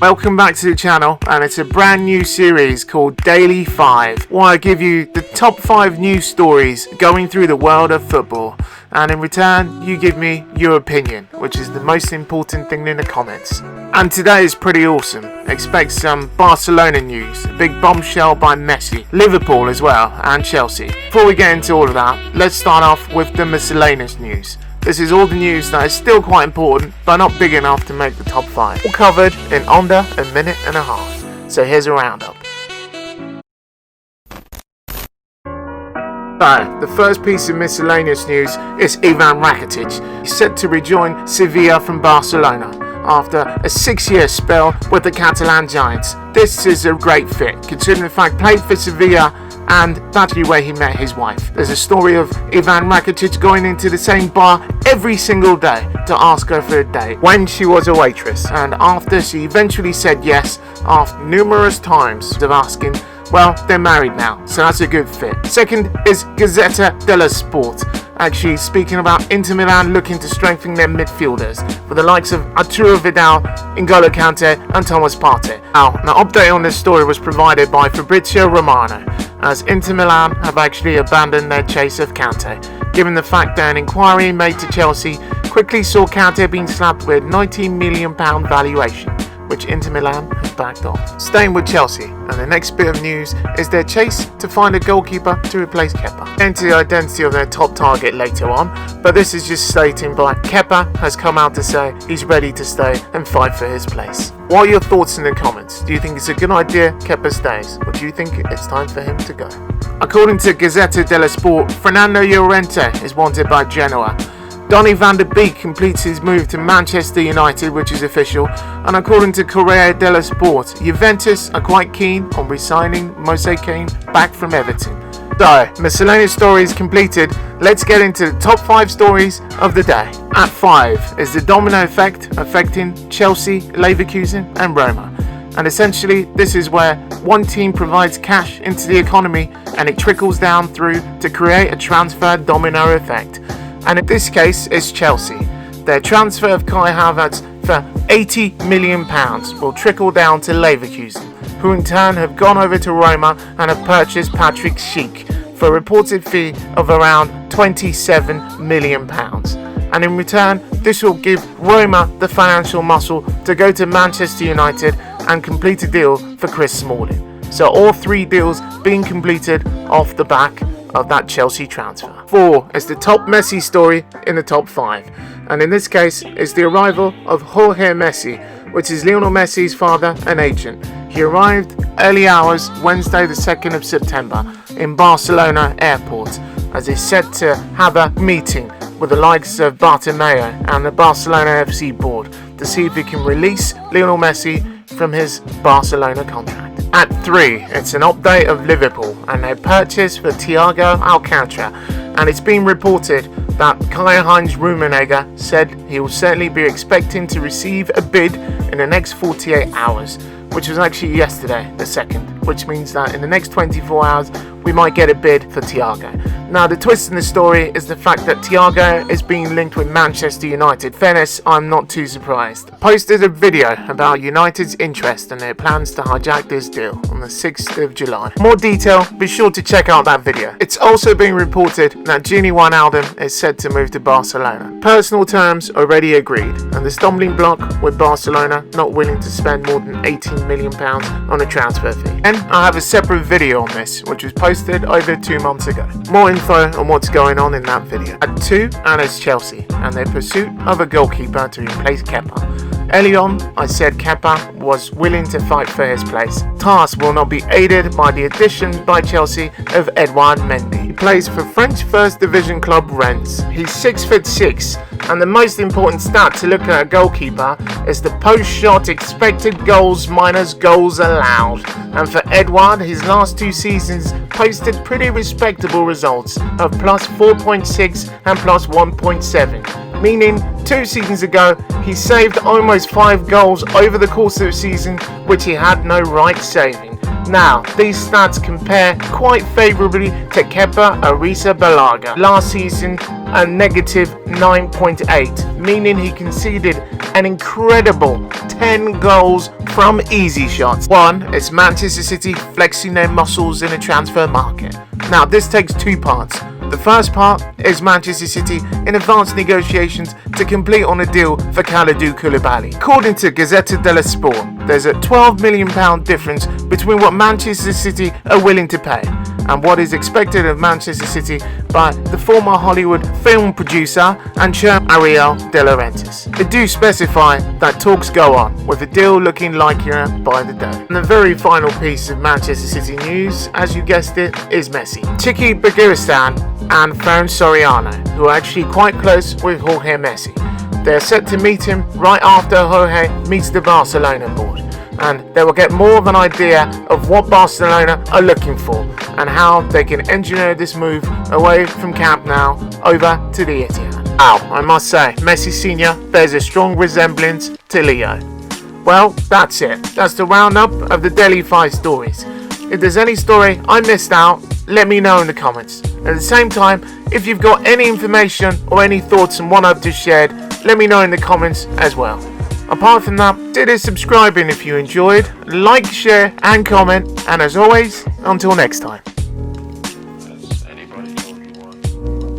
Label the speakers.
Speaker 1: Welcome back to the channel, and it's a brand new series called Daily 5, where I give you the top 5 news stories going through the world of football, and in return you give me your opinion, which is the most important thing in the comments. And today is pretty awesome. Expect some Barcelona news, a big bombshell by Messi, Liverpool as well, and Chelsea. Before we get into all of that, let's start off with the miscellaneous news. This is all the news that is still quite important, but not big enough to make the top 5. All covered in under a minute and a half. So here's a roundup. So, the first piece of miscellaneous news is Ivan Rakitic. He's set to rejoin Sevilla from Barcelona after a 6-year spell with the Catalan Giants. This is a great fit, considering the fact he played for Sevilla and that's where he met his wife. There's a story of Ivan Rakitic going into the same bar every single day to ask her for a date when she was a waitress, and after she eventually said yes after numerous times of asking, well, they're married now, so that's a good fit. Second is Gazzetta dello Sport, actually speaking about Inter Milan looking to strengthen their midfielders with the likes of Arturo Vidal, N'Golo Kante and Thomas Partey. Now, an update on this story was provided by Fabrizio Romano, as Inter Milan have actually abandoned their chase of Kante, given the fact that an inquiry made to Chelsea quickly saw Kante being slapped with £19 million valuation, which Inter Milan have backed off. Staying with Chelsea, and the next bit of news is their chase to find a goalkeeper to replace Kepa. Into the identity of their top target later on, but this is just stating by Kepa has come out to say he's ready to stay and fight for his place. What are your thoughts in the comments? Do you think it's a good idea Kepa stays, or do you think it's time for him to go? According to Gazzetta dello Sport, Fernando Llorente is wanted by Genoa. Donny van der Beek completes his move to Manchester United, which is official, and according to Corriere dello Sport, Juventus are quite keen on re-signing Moise Kean back from Everton. So, miscellaneous stories completed, let's get into the top 5 stories of the day. At 5 is the domino effect affecting Chelsea, Leverkusen and Roma. And essentially, this is where one team provides cash into the economy and it trickles down through to create a transfer domino effect. And in this case, it's Chelsea. Their transfer of Kai Harvertz for £80 million will trickle down to Leverkusen, who in turn have gone over to Roma and have purchased Patrick Schick for a reported fee of around £27 million. And in return, this will give Roma the financial muscle to go to Manchester United and complete a deal for Chris Smalling. So all 3 deals being completed off the back of that Chelsea transfer. 4 is the top Messi story in the top 5, and in this case is the arrival of Jorge Messi, which is Lionel Messi's father and agent. He arrived early hours Wednesday the 2nd of September in Barcelona airport, as he's set to have a meeting with the likes of Bartomeu and the Barcelona FC board to see if he can release Lionel Messi from his Barcelona contract. At 3, it's an update of Liverpool and their purchase for Thiago alcantara, and it's been reported that Karl-Heinz Rummenigge said he will certainly be expecting to receive a bid in the next 48 hours, which was actually yesterday, the 2nd, which means that in the next 24 hours we might get a bid for Thiago. Now, the twist in the story is the fact that Thiago is being linked with Manchester United. Fairness, I'm not too surprised. Posted a video about United's interest and their plans to hijack this deal on the 6th of July. More detail, be sure to check out that video. It's also been reported that Gini is set to move to Barcelona. Personal terms already agreed, and the stumbling block with Barcelona not willing to spend more than £18 million on a transfer fee. And I have a separate video on this, which was posted over 2 months ago. More info on what's going on in that video. At 2, and it's Chelsea and their pursuit of a goalkeeper to replace Kepa. Early on, I said Kepa was willing to fight for his place. Task will not be aided by the addition by Chelsea of Eduard Mendy. He plays for French First Division club Rennes. He's 6'6", and the most important stat to look at a goalkeeper is the post-shot expected goals minus goals allowed. And for Eduard, his last 2 seasons posted pretty respectable results of plus 4.6 and plus 1.7. Meaning 2 seasons ago he saved almost 5 goals over the course of the season, which he had no right saving. Now, these stats compare quite favourably to Kepa Arrizabalaga last season, a negative 9.8, meaning he conceded an incredible 10 goals from Easy Shots. 1. It's Manchester City flexing their muscles in the transfer market. Now this takes two parts. The first part is Manchester City in advanced negotiations to complete on a deal for Kalidou Koulibaly. According to Gazzetta dello Sport, there's a £12 million difference between what Manchester City are willing to pay and what is expected of Manchester City by the former Hollywood film producer and chairman Ariel De Laurentiis. They do specify that talks go on, with the deal looking likelier by the day. And the very final piece of Manchester City news, as you guessed it, is Messi. Tiki Bergeristan and Ferran Soriano, who are actually quite close with Jorge Messi. They're set to meet him right after Jorge meets the Barcelona board, and they will get more of an idea of what Barcelona are looking for and how they can engineer this move away from Camp Nou over to the Etihad. Wow, I must say, Messi Sr. bears a strong resemblance to Leo. Well, that's it. That's the roundup of the Daily 5 stories. If there's any story I missed out, let me know in the comments. At the same time, if you've got any information or any thoughts on what I've just shared, let me know in the comments as well. Apart from that, consider subscribing if you enjoyed, like, share and comment, and as always, until next time.